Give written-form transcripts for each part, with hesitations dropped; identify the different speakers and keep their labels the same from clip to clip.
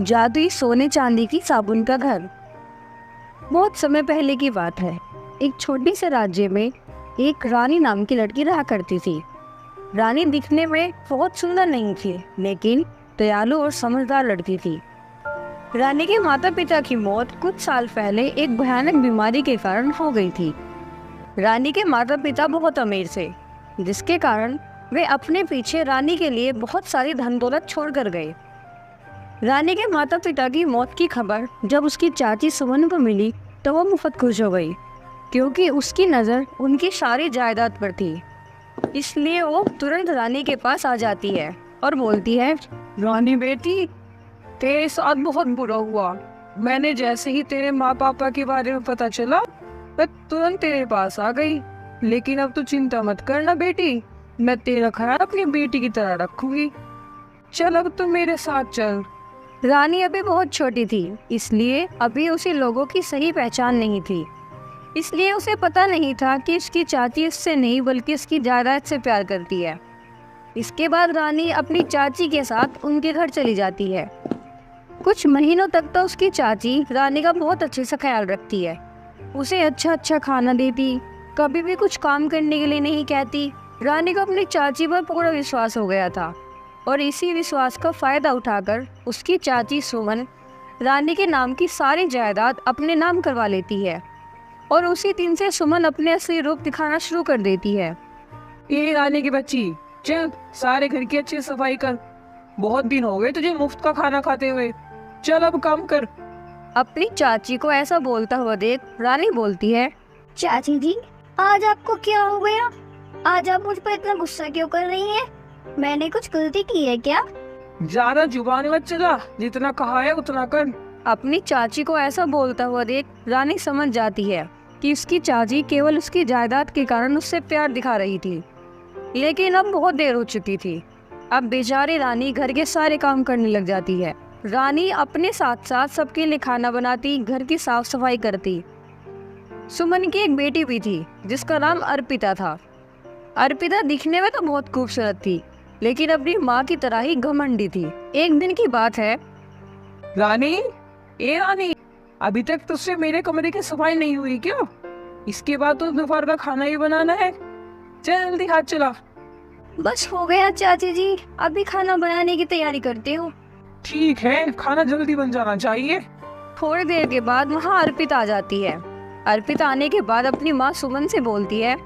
Speaker 1: जादुई सोने चांदी की साबुन का घर। बहुत समय पहले की बात है। एक छोटी से राज्य में एक रानी नाम की लड़की रहा करती थी। रानी दिखने में बहुत सुंदर नहीं थी, लेकिन दयालु और समझदार लड़की थी। रानी के माता पिता की मौत कुछ साल पहले एक भयानक बीमारी के कारण हो गई थी। रानी के माता पिता बहुत अमीर थे, जिसके कारण वे अपने पीछे रानी के लिए बहुत सारी धन दौलत छोड़ कर गए। रानी के माता पिता की मौत की खबर जब उसकी चाची सुमन को मिली तो वो मुफ्त खुश हो गई, क्योंकि उसकी नज़र उनकी सारी जायदाद पर थी। इसलिए वो तुरंत रानी के पास आ जाती है और बोलती है,
Speaker 2: रानी बेटी, तेरे साथ बहुत बुरा हुआ। मैंने जैसे ही तेरे माँ पापा के बारे में पता चला, मैं तुरंत तेरे पास आ गई। लेकिन अब तू चिंता मत करना बेटी, मैं तेरा ख्याल अपनी बेटी की तरह रखूंगी। चल अब तू मेरे साथ चल।
Speaker 1: रानी अभी बहुत छोटी थी, इसलिए अभी उसे लोगों की सही पहचान नहीं थी। इसलिए उसे पता नहीं था कि उसकी चाची उससे नहीं बल्कि उसकी जायदाद से प्यार करती है। इसके बाद रानी अपनी चाची के साथ उनके घर चली जाती है। कुछ महीनों तक तो उसकी चाची रानी का बहुत अच्छे से ख्याल रखती है। उसे अच्छा अच्छा खाना देती, कभी भी कुछ काम करने के लिए नहीं कहती। रानी को अपनी चाची पर पूरा विश्वास हो गया था, और इसी विश्वास का फायदा उठाकर उसकी चाची सुमन रानी के नाम की सारी जायदाद अपने नाम करवा लेती है, और उसी दिन से सुमन अपने असली रूप दिखाना शुरू कर देती है।
Speaker 2: ये रानी की बच्ची, चल सारे घर की अच्छी सफाई कर। बहुत दिन हो गए तुझे मुफ्त का खाना खाते हुए। चल अब काम कर।
Speaker 1: अपनी चाची को ऐसा बोलता हुआ देख रानी बोलती है,
Speaker 3: चाची जी, आज आपको क्या हो गया? आज आप मुझ पर इतना गुस्सा क्यों कर रही हैं? मैंने कुछ गलती की है क्या?
Speaker 2: ज्यादा जुबान मत चला, जितना कहा है उतना कर।
Speaker 1: अपनी चाची को ऐसा बोलता हुआ देख रानी समझ जाती है कि उसकी चाची केवल उसकी जायदाद के कारण उससे प्यार दिखा रही थी, लेकिन अब बहुत देर हो चुकी थी। अब बेचारी रानी घर के सारे काम करने लग जाती है। रानी अपने साथ साथ सबके लिए खाना बनाती, घर की साफ सफाई करती। सुमन की एक बेटी भी थी जिसका नाम अर्पिता था। अर्पिता दिखने में तो बहुत खूबसूरत थी, लेकिन अपनी माँ की तरह ही घमंडी थी। एक दिन की बात है।
Speaker 2: रानी, ए रानी, अभी तक तुझसे मेरे कमरे की सफाई नहीं हुई क्या? इसके बाद तो दोपहर का खाना ही बनाना है। चल जल्दी हाथ चला।
Speaker 3: बस हो गया चाची जी, अभी खाना बनाने की तैयारी करती हूँ।
Speaker 2: ठीक है, खाना जल्दी बन जाना चाहिए।
Speaker 1: थोड़ी देर के बाद वहाँ अर्पिता आ जाती है। अर्पिता आने के बाद अपनी माँ सुमन से बोलती है,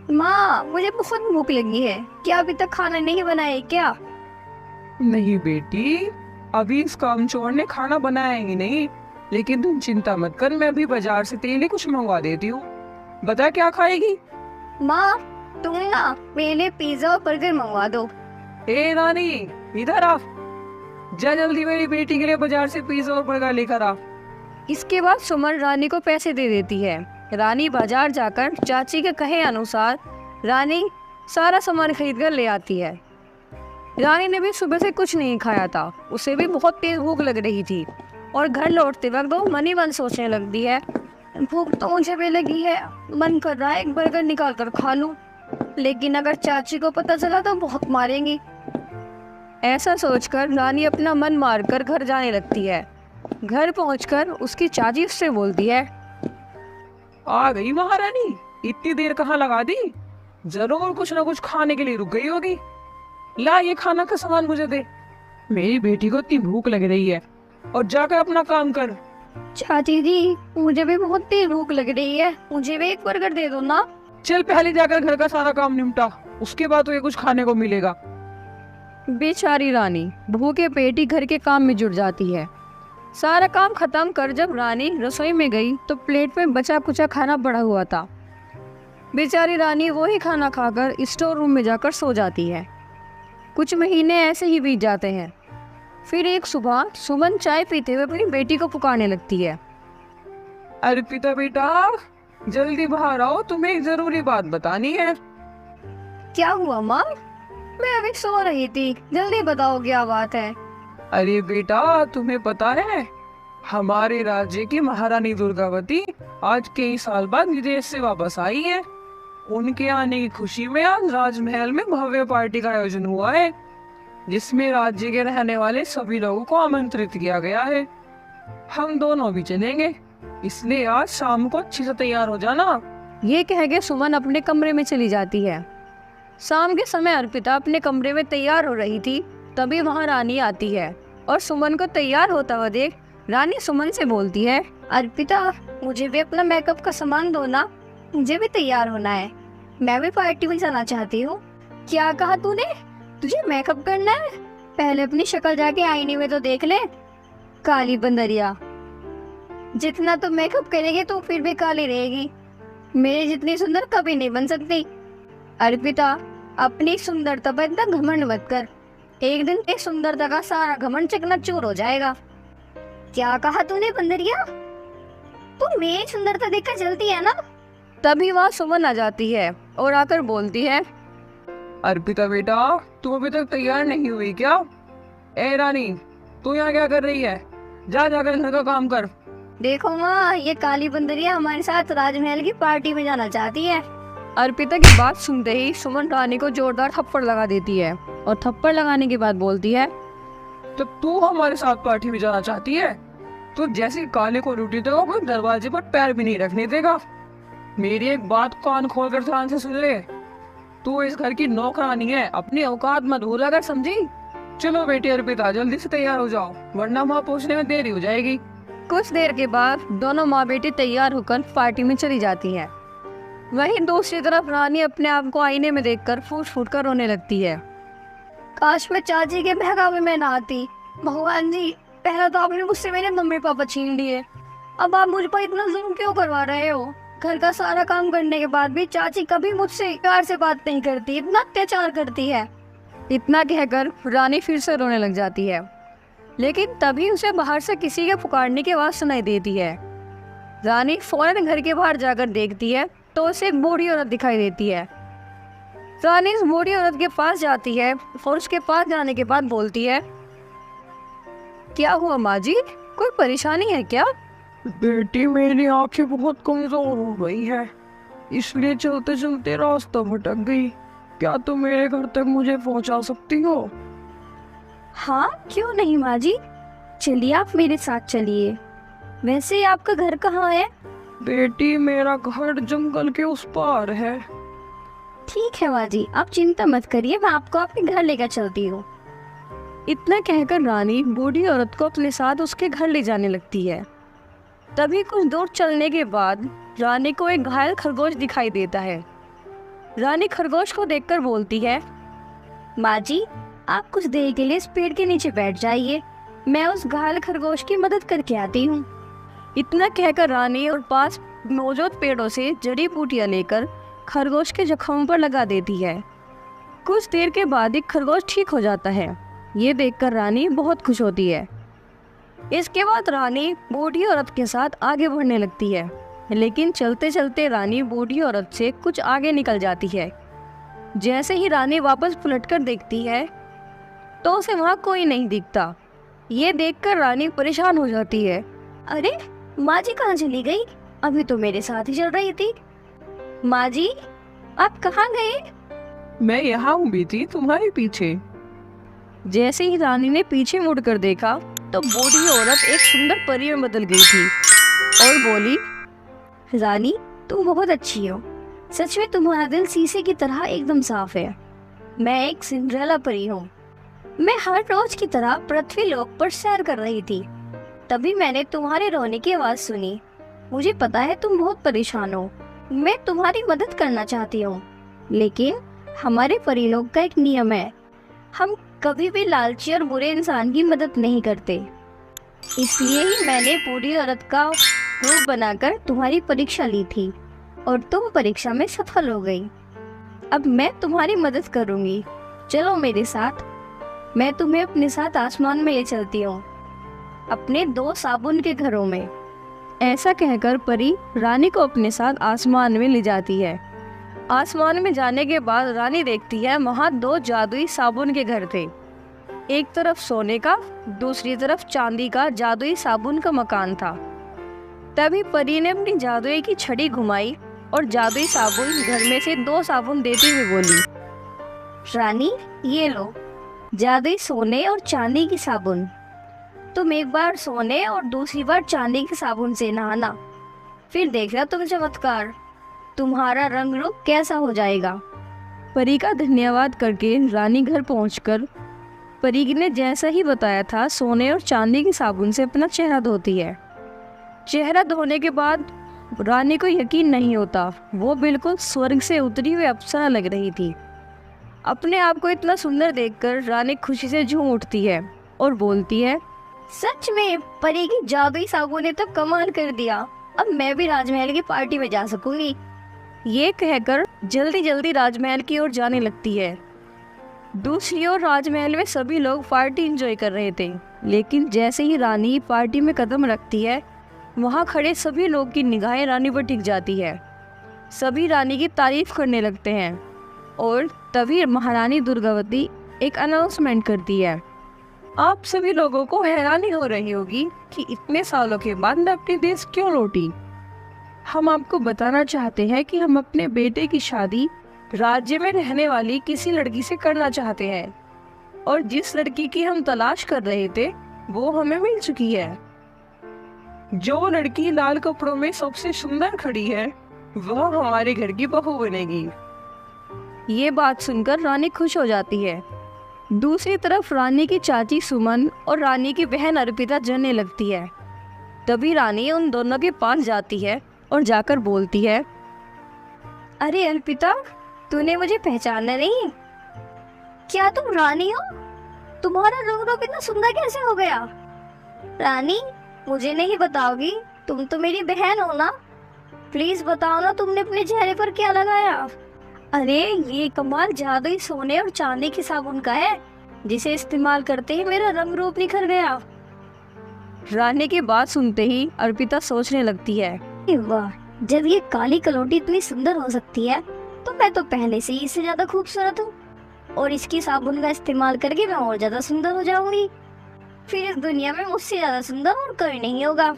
Speaker 3: माँ, मुझे बहुत भूख लगी है, क्या अभी तक खाना नहीं बनाया क्या?
Speaker 2: नहीं बेटी, अभी इस कामचोर ने खाना बनाया ही नहीं। लेकिन तुम चिंता मत कर, मैं अभी बाजार से तेल ही कुछ मंगवा देती हूँ। बता क्या खाएगी?
Speaker 3: माँ, तुम ना मेरे लिए पिज्जा और बर्गर मंगवा दो।
Speaker 2: ए रानी, इधर आ। जा जल्दी मेरी बेटी के लिए बाजार से पिज्जा और बर्गर लेकर आ।
Speaker 1: इसके बाद सुमन रानी को पैसे दे देती है। रानी बाजार जाकर चाची के कहे अनुसार रानी सारा सामान खरीद कर ले आती है। रानी ने भी सुबह से कुछ नहीं खाया था, उसे भी बहुत तेज भूख लग रही थी, और घर लौटते वक्त वो मन ही मन सोचने लगती है,
Speaker 3: भूख तो मुझे भी लगी है, मन कर रहा है एक बर्गर निकाल कर खा लूं, लेकिन अगर चाची को पता चला तो बहुत मारेंगी।
Speaker 1: ऐसा सोचकर रानी अपना मन मारकर घर जाने लगती है। घर पहुंचकर उसकी चाची उससे बोलती है,
Speaker 2: आ गई महारानी, इतनी देर कहाँ लगा दी? जरूर कुछ ना कुछ खाने के लिए रुक गई होगी। ला ये खाना का सामान मुझे दे। मेरी बेटी को इतनी भूख लग रही है, और जाकर अपना काम कर।
Speaker 3: चाची जी, मुझे भी बहुत तेज भूख लग रही है, मुझे भी एक बर्गर दे दो ना।
Speaker 2: चल पहले जाकर घर का सारा काम निपटा, उसके बाद तो ये कुछ खाने को मिलेगा।
Speaker 1: बेचारी रानी भूखे पेट ही घर के काम में जुट जाती है। सारा काम खत्म कर जब रानी रसोई में गई तो प्लेट में बचा कुचा खाना पड़ा हुआ था। बेचारी रानी वही खाना खाकर स्टोर रूम में जाकर सो जाती है। कुछ महीने ऐसे ही बीत जाते हैं। फिर एक सुबह सुमन चाय पीते हुए अपनी बेटी को पुकारने लगती है,
Speaker 2: अर्पिता बेटा, जल्दी बाहर आओ, तुम्हें एक जरूरी बात बतानी है।
Speaker 3: क्या हुआ माँ? मैं अभी सो रही थी, जल्दी बताओ क्या बात है।
Speaker 2: अरे बेटा, तुम्हें पता है हमारे राज्य की महारानी दुर्गावती आज कई साल बाद विदेश से वापस आई है। उनके आने की खुशी में आज राजमहल में भव्य पार्टी का आयोजन हुआ है। जिसमें राज्य के रहने वाले सभी लोगों को आमंत्रित किया गया है। हम दोनों भी चलेंगे, इसलिए आज शाम को अच्छे से तैयार हो जाना।
Speaker 1: ये कह के सुमन अपने कमरे में चली जाती है। शाम के समय अर्पिता अपने कमरे में तैयार हो रही थी, तभी वहाँ रानी आती है और सुमन को तैयार होता हुआ देख रानी सुमन से बोलती है,
Speaker 3: अर्पिता, मुझे भी अपना मेकअप का सामान दो ना, मुझे भी तैयार होना है, मैं भी पार्टी में जाना चाहती हूँ। क्या कहा तूने? तुझे मेकअप करना है? पहले अपनी शक्ल जाके आईने में तो देख ले, काली बंदरिया। जितना तुम मेकअप करेगी तो फिर भी काली रहेगी, मेरे जितनी सुंदर कभी नहीं बन सकती। अर्पिता, अपनी सुंदरता पर इतना घमंड मत कर, एक दिन तेरी सुंदरता का सारा घमंड चकनाचूर हो जाएगा। क्या कहा तूने बंदरिया? तू मेरी सुंदरता देखकर जलती है ना?
Speaker 1: तभी वहाँ सुमन आ जाती है और आकर बोलती है,
Speaker 2: अर्पिता बेटा, तू अभी तक तैयार नहीं हुई क्या? ए रानी, तू यहाँ क्या कर रही है? जा जाकर घर का काम कर।
Speaker 3: देखो माँ, ये काली बंदरिया हमारे साथ राजमहल की पार्टी में जाना चाहती है।
Speaker 1: अर्पिता की बात सुनते ही सुमन रानी को जोरदार थप्पड़ लगा देती है और थप्पड़ लगाने के बाद बोलती है,
Speaker 2: तो तू हमारे साथ पार्टी में जाना चाहती है? तो जैसे काले को रोटी देगा, कोई दरवाजे पर पैर भी नहीं रखने देगा। मेरी एक बात कान खोल कर ध्यान से सुन ले, तू इस घर की नौकरानी है, अपनी औकात मत भूला कर, समझी? चलो बेटी अर्पिता, जल्दी से तैयार हो जाओ, वरना वहाँ पहुँचने में देरी हो जाएगी।
Speaker 1: कुछ देर के बाद दोनों माँ बेटी तैयार होकर पार्टी में चली जाती है। वहीं दूसरी तरफ रानी अपने आप को आईने में देखकर फूट फूट कर रोने लगती है।
Speaker 3: काश मैं चाची के बहकावे में ना आती। भगवान जी, पहले तो आपने मुझसे मेरे मम्मी पापा छीन लिए, अब आप मुझ पर इतना जुल्म क्यों करवा रहे हो? घर का सारा काम करने के बाद भी चाची कभी मुझसे प्यार से बात नहीं करती, इतना अत्याचार करती है।
Speaker 1: इतना कहकर रानी फिर से रोने लग जाती है, लेकिन तभी उसे बाहर से किसी के पुकारने की आवाज सुनाई देती है। रानी फौरन घर के बाहर जाकर देखती है तो उसे एक बूढ़ी औरत दिखाई देती है। रानी उस बूढ़ी औरत के पास जाती है और उसके पास जाने के बाद बोलती है, क्या हुआ माँ जी, कोई परेशानी है क्या?
Speaker 2: बेटी, मेरी आंखें बहुत कमजोर हो गई है, इसलिए चलते चलते रास्ता भटक गई। क्या तुम मेरे घर तक मुझे पहुंचा सकती हो?
Speaker 3: हाँ, क्यों नहीं माँ जी, चलिए आप मेरे साथ चलिए। वैसे आपका घर कहाँ है?
Speaker 2: बेटी, मेरा घर जंगल के उस पार है।
Speaker 3: ठीक है माँ जी, आप चिंता मत करिए, मैं आपको आपके घर लेकर चलती हूँ।
Speaker 1: इतना कहकर रानी बूढ़ी औरत को अपने साथ उसके घर ले जाने लगती है। तभी कुछ दूर चलने के बाद रानी को एक घायल खरगोश दिखाई देता है। रानी खरगोश को देखकर बोलती है,
Speaker 3: माँ जी, आप कुछ देर के लिए इस पेड़ के नीचे बैठ जाइए, मैं उस घायल खरगोश की मदद करके आती हूँ।
Speaker 1: इतना कहकर रानी और पास मौजूद पेड़ों से जड़ी बूटियां लेकर खरगोश के जख्मों पर लगा देती है। कुछ देर के बाद ही खरगोश ठीक हो जाता है। ये देखकर रानी बहुत खुश होती है। इसके बाद रानी बूढ़ी औरत के साथ आगे बढ़ने लगती है, लेकिन चलते चलते रानी बूढ़ी औरत से कुछ आगे निकल जाती है। जैसे ही रानी वापस पलटकर देखती है तो उसे वहाँ कोई नहीं दिखता। ये देखकर रानी परेशान हो जाती है।
Speaker 3: अरे माँ जी कहाँ चली गई? अभी तो मेरे साथ ही चल रही थी। माँ जी, आप कहाँ गए?
Speaker 2: मैं यहाँ हूँ बेटी, तुम्हारे पीछे।
Speaker 1: जैसे ही रानी ने पीछे मुड़कर देखा तो बूढ़ी औरत एक सुंदर परी में बदल गई थी और बोली,
Speaker 3: रानी, तुम बहुत अच्छी हो, सच में तुम्हारा दिल शीशे की तरह एकदम साफ है। मैं एक सिंड्रेला परी हूँ। मैं हर रोज की तरह पृथ्वी लोक पर सैर कर रही थी, तभी मैंने तुम्हारे रोने की आवाज सुनी। मुझे पता है तुम बहुत परेशान हो, मैं तुम्हारी मदद करना चाहती हूँ, लेकिन हमारे परिलोक का एक नियम है, हम कभी भी लालची और बुरे इंसान की मदद नहीं करते। इसलिए ही मैंने बूढ़ी औरत का रूप बनाकर तुम्हारी परीक्षा ली थी और तुम परीक्षा में सफल हो गई। अब मैं तुम्हारी मदद करूंगी, चलो मेरे साथ, मैं तुम्हें अपने साथ आसमान में ले चलती हूँ, अपने 2 साबुन के घरों में।
Speaker 1: ऐसा कहकर परी रानी को अपने साथ आसमान में ले जाती है। आसमान में जाने के बाद रानी देखती है वहाँ 2 जादुई साबुन के घर थे। एक तरफ सोने का, दूसरी तरफ चांदी का जादुई साबुन का मकान था। तभी परी ने अपनी जादुई की छड़ी घुमाई और जादुई साबुन घर में से 2 साबुन देते हुए बोली,
Speaker 3: रानी, ये लो, जादुई सोने और चांदी की साबुन। तुम एक बार सोने और दूसरी बार चांदी के साबुन से नहाना, फिर देखना तुम चमत्कार, तुम्हारा रंग रूप कैसा हो जाएगा।
Speaker 1: परी का धन्यवाद करके रानी घर पहुंचकर परी ने जैसा ही बताया था सोने और चांदी की साबुन से अपना चेहरा धोती है। चेहरा धोने के बाद रानी को यकीन नहीं होता, वो बिल्कुल स्वर्ग से उतरी हुई अप्सरा लग रही थी। अपने आप को इतना सुंदर देखकर रानी खुशी से झूम उठती है और बोलती है,
Speaker 3: सच में परी की जादुई साबुन ने तो कमाल कर दिया, अब मैं भी राजमहल की पार्टी में जा सकूंगी।
Speaker 1: ये कहकर जल्दी जल्दी राजमहल की ओर जाने लगती है। दूसरी ओर राजमहल में सभी लोग पार्टी एंजॉय कर रहे थे, लेकिन जैसे ही रानी पार्टी में कदम रखती है, वहाँ खड़े सभी लोग की निगाहें रानी पर टिक जाती है। सभी रानी की तारीफ करने लगते हैं और तभी महारानी दुर्गावती एक अनाउंसमेंट करती है।
Speaker 2: आप सभी लोगों को हैरानी हो रही होगी कि इतने सालों के बाद मैं अपने देश क्यों लौटी। हम आपको बताना चाहते हैं कि हम अपने बेटे की शादी राज्य में रहने वाली किसी लड़की से करना चाहते हैं, और जिस लड़की की हम तलाश कर रहे थे वो हमें मिल चुकी है। जो लड़की लाल कपड़ों में सबसे सुंदर खड़ी है वह हमारे घर की बहू बनेगी।
Speaker 1: ये बात सुनकर रानी खुश हो जाती है। दूसरी तरफ रानी की चाची सुमन और रानी की बहन अर्पिता जलने लगती है। तभी रानी उन दोनों के पास जाती है और जाकर बोलती है,
Speaker 3: अरे अर्पिता, तूने मुझे पहचाना नहीं? क्या तुम रानी हो? तुम्हारा रंग रूप इतना सुंदर कैसे हो गया? रानी, मुझे नहीं बताओगी? तुम तो मेरी बहन हो ना, प्लीज बताओ ना तुमने अपने चेहरे पर क्या लगाया। अरे ये कमाल जादुई सोने और चांदी की साबुन का है, जिसे इस्तेमाल करते ही मेरा रंग रूप निखर गया।
Speaker 1: रानी की बात सुनते ही अर्पिता सोचने लगती है,
Speaker 3: वाह, जब ये काली कलौटी इतनी सुंदर हो सकती है तो मैं तो पहले से ही इससे ज्यादा खूबसूरत हूँ, और इसकी साबुन का इस्तेमाल करके मैं और ज्यादा सुंदर हो जाऊंगी। फिर इस दुनिया में मुझसे ज्यादा सुंदर और कोई नहीं होगा,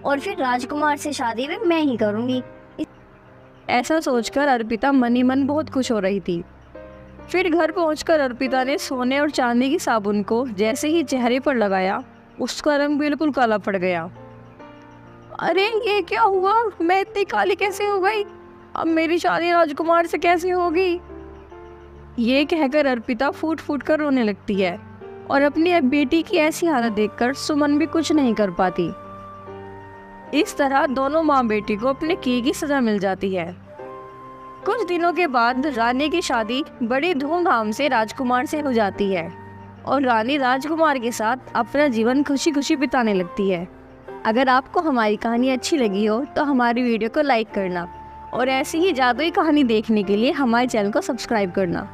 Speaker 3: और फिर राजकुमार से शादी में मैं ही करूंगी।
Speaker 1: ऐसा सोचकर अर्पिता मन ही मन बहुत खुश हो रही थी। फिर घर पहुंचकर अर्पिता ने सोने और चांदी की साबुन को जैसे ही चेहरे पर लगाया, उसका रंग बिल्कुल काला पड़ गया।
Speaker 2: अरे ये क्या हुआ, मैं इतनी काली कैसे हो गई? अब मेरी शादी राजकुमार से कैसे होगी?
Speaker 1: ये कहकर अर्पिता फूट फूट कर रोने लगती है, और अपनी बेटी की ऐसी हालत देखकर सुमन भी कुछ नहीं कर पाती। इस तरह दोनों माँ बेटी को अपने किए की सजा मिल जाती है। कुछ दिनों के बाद रानी की शादी बड़ी धूमधाम से राजकुमार से हो जाती है, और रानी राजकुमार के साथ अपना जीवन खुशी खुशी बिताने लगती है। अगर आपको हमारी कहानी अच्छी लगी हो तो हमारी वीडियो को लाइक करना, और ऐसी ही जादुई कहानी देखने के लिए हमारे चैनल को सब्सक्राइब करना।